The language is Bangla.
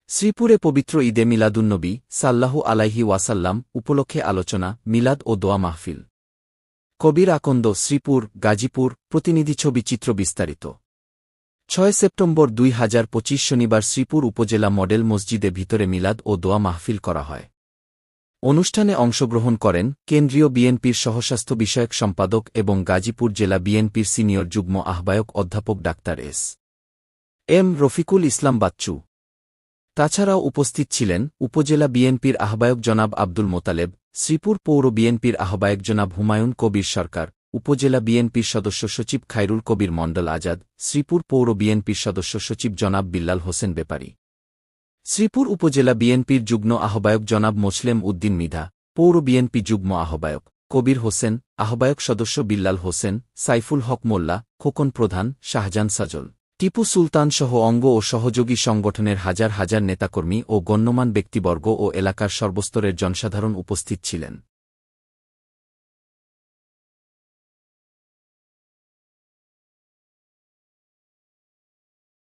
শ্রীপুরে পবিত্র ঈদে মিলাদুন্নবী সাল্লাহু আলাইহি ওয়াসাল্লাম উপলক্ষে আলোচনা, মিলাদ ও দোয়া মাহফিল। কবির আকন্দ, শ্রীপুর, গাজীপুর। প্রতিনিধি ছবি চিত্র বিস্তারিত। ৬ সেপ্টেম্বর ২০২৫ শনিবার শ্রীপুর উপজেলা মডেল মসজিদে ভিতরে মিলাদ ও দোয়া মাহফিল করা হয়। অনুষ্ঠানে অংশগ্রহণ করেন কেন্দ্রীয় বিএনপির সহস্বাস্থ্য বিষয়ক সম্পাদক এবং গাজীপুর জেলা বিএনপির সিনিয়র যুগ্ম আহ্বায়ক অধ্যাপক ডাক্তার এস.এম. রফিকুল ইসলাম বাচ্চু। তাছাড়াও উপস্থিত ছিলেন উপজেলা বিএনপির আহ্বায়ক জনাব আব্দুল মোতালেব, শ্রীপুর পৌর বিএনপির আহ্বায়ক জনাব হুমায়ুন কবির সরকার, উপজেলা বিএনপির সদস্য সচিব খায়রুল কবির মণ্ডল আজাদ, শ্রীপুর পৌর বিএনপির সদস্য সচিব জনাব বিল্লাল হোসেন বেপারী, শ্রীপুর উপজেলা বিএনপির যুগ্ম আহ্বায়ক জনাব মোসলেম উদ্দিন মৃধা, পৌর বিএনপি যুগ্ম আহ্বায়ক কবির হোসেন, আহ্বায়ক সদস্য বিল্লাল হোসেন, সাইফুল হক মোল্লা, খোকন প্রধান, শাহজান সাজল, টিপু সুলতান সহ অঙ্গ ও সহযোগী সংগঠনের হাজার হাজার নেতাকর্মী ও গণ্যমান্য ব্যক্তিবর্গ ও এলাকার সর্বস্তরের জনসাধারণ উপস্থিত ছিলেন।